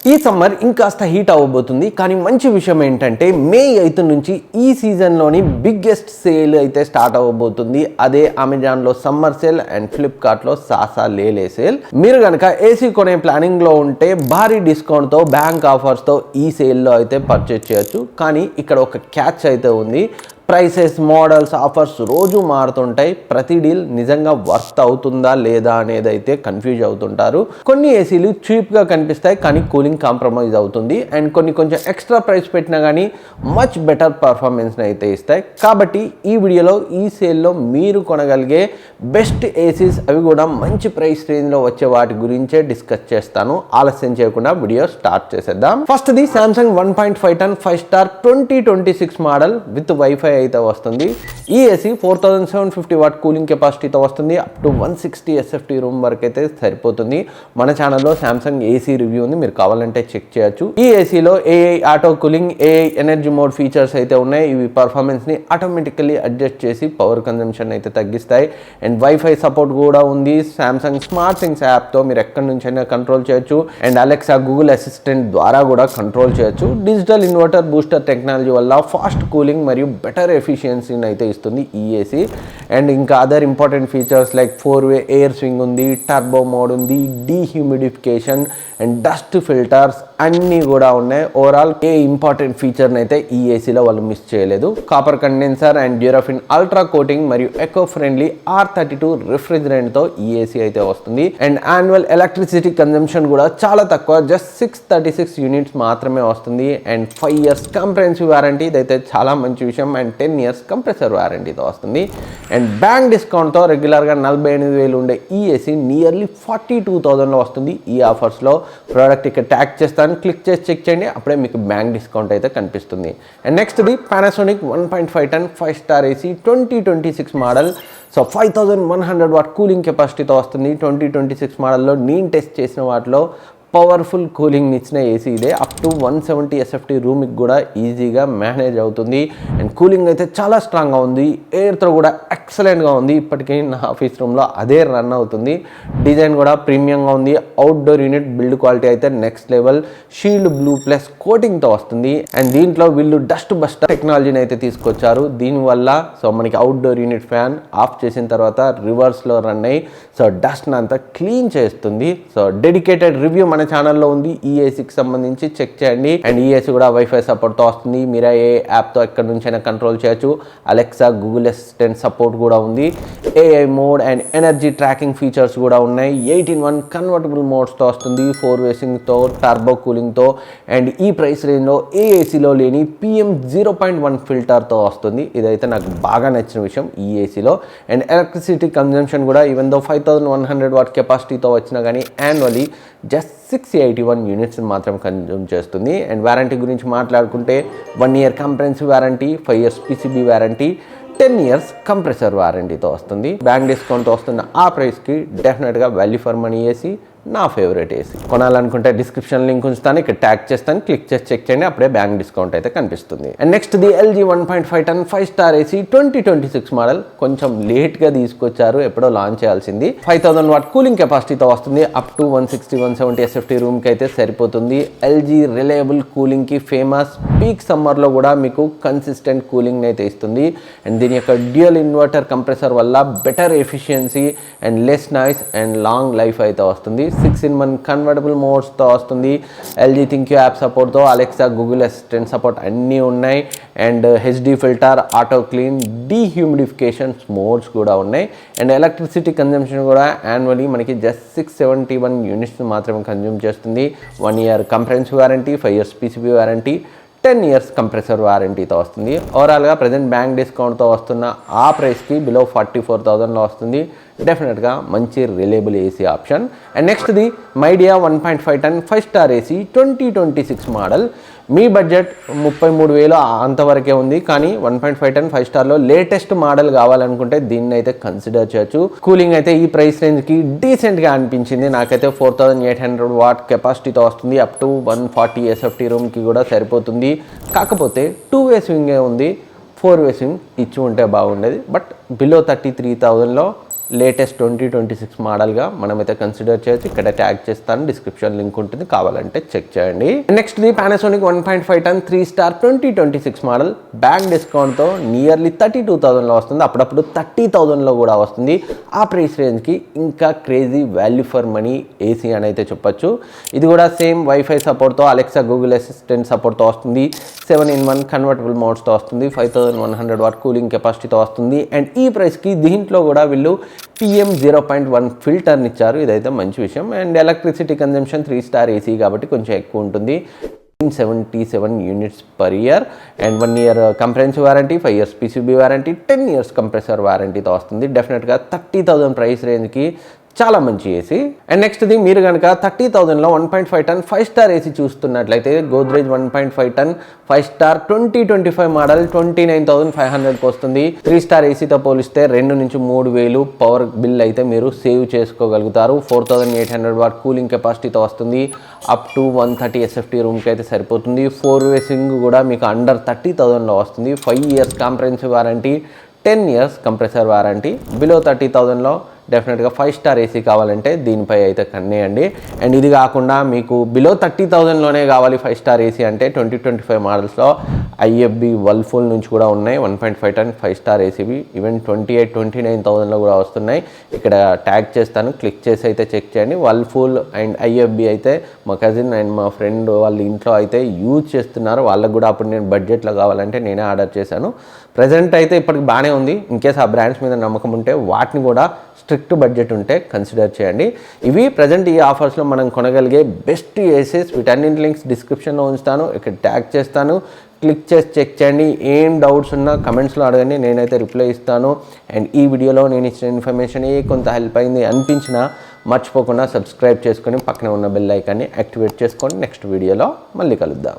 ఈ సమ్మర్ ఇంకాస్త హీట్ అవ్వబోతుంది. కానీ మంచి విషయం ఏంటంటే మే 8 నుంచి ఈ సీజన్లోని బిగ్గెస్ట్ సేల్ అయితే స్టార్ట్ అవ్వబోతుంది. అదే అమెజాన్లో సమ్మర్ సేల్ అండ్ ఫ్లిప్కార్ట్లో సాసా లేలే సేల్. మీరు కనుక ఏసీ కొనే ప్లానింగ్లో ఉంటే భారీ డిస్కౌంట్తో బ్యాంక్ ఆఫర్స్తో ఈ సేల్లో అయితే పర్చేజ్ చేయొచ్చు. కానీ ఇక్కడ ఒక క్యాచ్ అయితే ఉంది. ప్రైసెస్, మోడల్స్, ఆఫర్స్ రోజు మారుతుంటాయి. ప్రతి డీల్ నిజంగా వర్త్ అవుతుందా లేదా అనేది అయితే కన్ఫ్యూజ్ అవుతుంటారు. కొన్ని ఏసీలు చీప్గా కనిపిస్తాయి కానీ కూలింగ్ కాంప్రమైజ్ అవుతుంది. అండ్ కొన్ని కొంచెం ఎక్స్ట్రా ప్రైస్ పెట్టినా కానీ మచ్ బెటర్ పర్ఫార్మెన్స్ని అయితే ఇస్తాయి. కాబట్టి ఈ వీడియోలో ఈ సేల్లో మీరు కొనగలిగే బెస్ట్ ఏసీస్, అవి కూడా మంచి ప్రైస్ రేంజ్లో వచ్చే వాటి గురించే డిస్కస్ చేస్తాను. ఆలస్యం చేయకుండా వీడియో స్టార్ట్ చేసేద్దాం. ఫస్ట్ది Samsung 1.5 ton 5 star 2026 model with wifi అయితే వస్తుంది. ఈ ఏసీ 4750 వాట్ కూలింగ్ కెపాసిటీతో వస్తుంది. అప్ టు 160 SFT రూమ్ వరకు అయితే సరిపోతుంది. మన ఛానల్లో సామ్సంగ్ ఏసీ రివ్యూ ఉంది, మీరు కావాలంటే చెక్ చేయొచ్చు. ఈ ఏసీలో AI auto cooling, AI energy mode features అయితే ఉన్నాయి. ఇవి పర్ఫార్మెన్స్ని ఆటోమేటికల్లీ అడ్జస్ట్ చేసి పవర్ కన్జంప్షన్ అయితే తగ్గిస్తాయి. అండ్ వైఫై సపోర్ట్ కూడా ఉంది. సామ్సంగ్ స్మార్ట్ థింగ్స్ యాప్తో మీరు ఎక్కడి నుంచైనా కంట్రోల్ చేయొచ్చు. అండ్ అలెక్సా, గూగుల్ అసిస్టెంట్ ద్వారా కూడా కంట్రోల్ చేయొచ్చు. డిజిటల్ ఇన్వర్టర్ బూస్టర్ టెక్నాలజీ వల్ల ఫాస్ట్ కూలింగ్ మరియు బెటర్ ఎఫిషియన్సీని అయితే ఇస్తుంది ఈ ఏసీ. అండ్ ఇంకా other important features like 4-way air swing ఉంది, టర్బో మోడ్ ఉంది, డీహ్యూమిడిఫికేషన్ అండ్ డస్ట్ ఫిల్టర్స్ అన్నీ కూడా ఉన్నాయి. ఓవరాల్ ఏ ఇంపార్టెంట్ ఫీచర్ని అయితే ఈ ఏసీలో వాళ్ళు మిస్ చేయలేదు. Copper condenser and Durafin ultra coating మరియు ఎకో ఫ్రెండ్లీ R32 రిఫ్రిజిరెంట్తో ఈ ఏసీ అయితే వస్తుంది. అండ్ యాన్యువల్ ఎలక్ట్రిసిటీ కన్జంప్షన్ కూడా చాలా తక్కువ, జస్ట్ 636 యూనిట్స్ మాత్రమే వస్తుంది. అండ్ 5 years కాంప్రహెన్సివ్ వారంటీ, ఇదైతే చాలా మంచి విషయం. అండ్ 10 years కంప్రెసర్ వారంటీతో వస్తుంది. అండ్ బ్యాంక్ డిస్కౌంట్తో రెగ్యులర్గా 48,000 ఉండే ఈ ఏసీ నియర్లీ 42,000లో వస్తుంది. ఈ ఆఫర్స్లో ప్రోడక్ట్ ఇక్కడ ట్యాగ్ చేస్తాను, క్లిక్ చేసి చెక్ చేయండి, అప్పుడే మీకు బ్యాంక్ డిస్కౌంట్ అయితే కనిపిస్తుంది. అండ్ నెక్స్ట్ది Panasonic 1.5 ton 5 star AC 2026 model. So 5100 watt cooling కెపాసిటీతో వస్తుంది. 2026 మోడల్లో నేను టెస్ట్ చేసిన వాటిలో పవర్ఫుల్ కూలింగ్ ఇచ్చిన ఏసీ ఇదే. అప్ టు 170 SFT రూమ్కి కూడా ఈజీగా మేనేజ్ అవుతుంది. అండ్ కూలింగ్ అయితే చాలా స్ట్రాంగ్గా ఉంది. ఎయిర్తో కూడా ఎక్సలెంట్గా ఉంది. ఇప్పటికీ నా ఆఫీస్ రూమ్లో అదే రన్ అవుతుంది. డిజైన్ కూడా ప్రీమియంగా ఉంది. అవుట్డోర్ యూనిట్ బిల్డ్ క్వాలిటీ అయితే next level. Shield blue plus కోటింగ్తో వస్తుంది. అండ్ దీంట్లో వీళ్ళు డస్ట్ బస్టర్ టెక్నాలజీని అయితే తీసుకొచ్చారు. దీనివల్ల సో మనకి అవుట్డోర్ యూనిట్ ఫ్యాన్ ఆఫ్ చేసిన తర్వాత రివర్స్లో రన్ అయ్యి సో డస్ట్ని అంతా క్లీన్ చేస్తుంది. సో డెడికేటెడ్ రివ్యూ మన ఛానల్లో ఉంది ఈ ఏసీకి సంబంధించి, చెక్ చేయండి. అండ్ ఈ ఏసీ కూడా వైఫై సపోర్ట్తో వస్తుంది. మీరు ఏ యాప్తో ఎక్కడి నుంచైనా కంట్రోల్ చేయొచ్చు. అలెక్సా, గూగుల్ అసిస్టెంట్ సపోర్ట్ కూడా ఉంది. AI mode and energy tracking features కూడా ఉన్నాయి. 8-in-1 కన్వర్టబుల్ మోడ్స్తో వస్తుంది. 4-way సింగ్తో, టర్బో కూలింగ్తో. అండ్ ఈ ప్రైస్ రేంజ్లో ఏ ఏసీలో లేని PM 0.1 ఫిల్టర్తో వస్తుంది. ఇదైతే నాకు బాగా నచ్చిన విషయం ఈ ఏసీలో. అండ్ ఎలక్ట్రిసిటీ కన్జంప్షన్ కూడా ఈవెన్ దో 5100 వాట్ కెపాసిటీతో వచ్చినా కానీ యాన్యువల్లీ జస్ట్ 681 యూనిట్స్ మాత్రం కన్జ్యూమ్ చేస్తుంది. అండ్ వారంటీ గురించి మాట్లాడుకుంటే 1 year comprehensive warranty, 5 years PCB warranty, 10 years compressor వారంటీతో వస్తుంది. బ్యాంక్ డిస్కౌంట్తో వస్తున్న ఆ ప్రైస్కి డెఫినెట్గా వాల్యూ ఫర్ మనీ ఏసీ, నా ఫేవరెట్ ఏసీ. కొనాలనుకుంటే డిస్క్రిప్షన్ లింక్ ఉంచుతాను, ఇక్కడ ట్యాగ్ చేస్తాను, క్లిక్ చేసి చెక్ చేయండి, అప్పుడే బ్యాంక్ డిస్కౌంట్ అయితే కనిపిస్తుంది. And next the LG 1.5 ton 5 star AC 2026 model. కొంచెం లేట్గా తీసుకొచ్చారు, ఎప్పుడో లాంచ్ చేయాల్సింది. 5000 వాట్ కూలింగ్ కెపాసిటీతో వస్తుంది. అప్ టు 160-170 SFT రూమ్కి అయితే సరిపోతుంది. LG రిలయబుల్ కూలింగ్కి ఫేమస్. పీక్ సమ్మర్లో కూడా మీకు కన్సిస్టెంట్ కూలింగ్ అయితే ఇస్తుంది. అండ్ దీని యొక్క డ్యూయల్ ఇన్వర్టర్ కంప్రెసర్ వల్ల better efficiency and less noise and long life అయితే వస్తుంది. 6-in-1 కన్వర్టబుల్ మోడ్స్తో వస్తుంది. LG థింక్యూ యాప్ సపోర్ట్తో, అలెక్సా, గూగుల్ అసిస్టెంట్ సపోర్ట్ అన్నీ ఉన్నాయి. And HD filter, auto clean, dehumidification modes కూడా ఉన్నాయి. అండ్ ఎలక్ట్రిసిటీ కన్జంప్షన్ కూడా యాన్యువల్లీ మనకి జస్ట్ 671 యూనిట్స్ మాత్రమే కన్జ్యూమ్ చేస్తుంది. 1 year comprehensive warranty, 5 years PCB warranty, 10 years compressor వారంటీతో వస్తుంది. ఓవరాల్గా ప్రజెంట్ బ్యాంక్ డిస్కౌంట్తో వస్తున్న ఆ ప్రైస్కి బిలో 44,000లో వస్తుంది. డెఫినెట్గా మంచి రిలయబుల్ ఏసీ ఆప్షన్. అండ్ నెక్స్ట్ది Midea 1.5 ton 5 star AC 2026 model. మీ బడ్జెట్ 33,000 అంతవరకే ఉంది. కానీ 1.5 ton 5 starలో లేటెస్ట్ మోడల్ కావాలనుకుంటే దీన్ని అయితే కన్సిడర్ చేయొచ్చు. కూలింగ్ అయితే ఈ ప్రైస్ రేంజ్కి డీసెంట్గా అనిపించింది. నాకైతే 4800 వాట్ కెపాసిటీతో వస్తుంది. అప్ టు 140 SFT రూమ్కి కూడా సరిపోతుంది. కాకపోతే 2-way స్వింగే ఉంది. 4-way స్వింగ్ ఇచ్చి ఉంటే బాగుండేది. బట్ బిలో 33,000లో లేటెస్ట్ 2026 మోడల్గా మనమైతే కన్సిడర్ చేయొచ్చు. ఇక్కడ ట్యాగ్ చేస్తాను, డిస్క్రిప్షన్ లింక్ ఉంటుంది, కావాలంటే చెక్ చేయండి. నెక్స్ట్ది పానాసోనిక్ 1.5 టన్ 3 స్టార్ 2026 మోడల్ బ్యాంక్ డిస్కౌంట్తో నియర్లీ 32,000లో వస్తుంది. అప్పుడప్పుడు 30,000లో కూడా వస్తుంది. ఆ ప్రైస్ రేంజ్కి ఇంకా crazy value for money AC అని అయితే చెప్పొచ్చు. ఇది కూడా సేమ్ వైఫై సపోర్ట్తో, అలెక్సా, గూగుల్ అసిస్టెంట్ సపోర్ట్తో వస్తుంది. 7-in-1 కన్వర్టబుల్ మోడ్స్తో వస్తుంది. 5100 వాట్ కూలింగ్ కెపాసిటీతో వస్తుంది. అండ్ ఈ ప్రైస్కి దీంట్లో కూడా వీళ్ళు PM 0.1 ఫిల్టర్ని ఇచ్చారు. ఇదైతే మంచి విషయం. And electricity consumption 3 star AC కాబట్టి కొంచెం ఎక్కువ ఉంటుంది. 77 units per year and 1 year comprehensive warranty, 5 years PCB warranty, 10 years compressor వారంటీతో వస్తుంది. డెఫినెట్గా 30,000 ప్రైస్ రేంజ్కి చాలా మంచి ఏసీ. అండ్ నెక్స్ట్ది మీరు కనుక 30,000లో 1.5 టన్ 5 స్టార్ ఏసీ చూస్తున్నట్లయితే గోద్రేజ్ 1.5 టన్ 5 స్టార్ 2025 మోడల్ 29,500కి వస్తుంది. 3 స్టార్ ఏసీతో పోలిస్తే 2 నుంచి 3,000 పవర్ బిల్ అయితే మీరు సేవ్ చేసుకోగలుగుతారు. 4,800 వాట్ కూలింగ్ కెపాసిటీతో వస్తుంది. అప్ టు 130 SFT రూమ్కి అయితే సరిపోతుంది. 4-way సింగ్ కూడా మీకు అండర్ 30,000లో వస్తుంది. 5 years comprehensive warranty, 10 years compressor warranty. Below 30,000లో డెఫినెట్గా 5 స్టార్ ఏసీ కావాలంటే దీనిపై అయితే కన్నేయండి. అండ్ ఇది కాకుండా మీకు బిలో 30,000లోనే కావాలి 5 స్టార్ ఏసీ అంటే 2025 మోడల్స్లో IFB వర్ల్పూల్ నుంచి కూడా ఉన్నాయి 1.5 టన్ 5 స్టార్ ఏసీవి. ఈవెన్ 28-29,000లో కూడా వస్తున్నాయి. ఇక్కడ ట్యాగ్ చేస్తాను, క్లిక్ చేసి అయితే చెక్ చేయండి. వర్ల్పూల్ అండ్ IFB అయితే మా కజిన్ అండ్ మా ఫ్రెండ్ వాళ్ళ ఇంట్లో అయితే యూజ్ చేస్తున్నారు. వాళ్ళకు కూడా అప్పుడు నేను బడ్జెట్లో కావాలంటే నేనే ఆర్డర్ చేశాను. ప్రజెంట్ అయితే ఇప్పటికి బాగానే ఉంది. ఇన్కేస్ ఆ బ్రాండ్స్ మీద నమ్మకం ఉంటే వాటిని కూడా స్ట్రిక్ట్ బడ్జెట్ ఉంటే కన్సిడర్ చేయండి. ఇవి ప్రజెంట్ ఈ ఆఫర్స్లో మనం కొనగలిగే బెస్ట్ ఏసీస్. వీటన్నింటి లింక్స్ డిస్క్రిప్షన్లో ఉంచుతాను, ఇక్కడ ట్యాగ్ చేస్తాను, క్లిక్ చేసి చెక్ చేయండి. ఏం డౌట్స్ ఉన్నా కమెంట్స్లో అడగండి, నేనైతే రిప్లై ఇస్తాను. అండ్ ఈ వీడియోలో నేను ఇచ్చిన ఇన్ఫర్మేషన్ కొంత హెల్ప్ అయింది అనిపించినా మర్చిపోకుండా సబ్స్క్రైబ్ చేసుకొని పక్కన ఉన్న బెల్ ఐకాన్ని యాక్టివేట్ చేసుకోండి. నెక్స్ట్ వీడియోలో మళ్ళీ కలుద్దాం.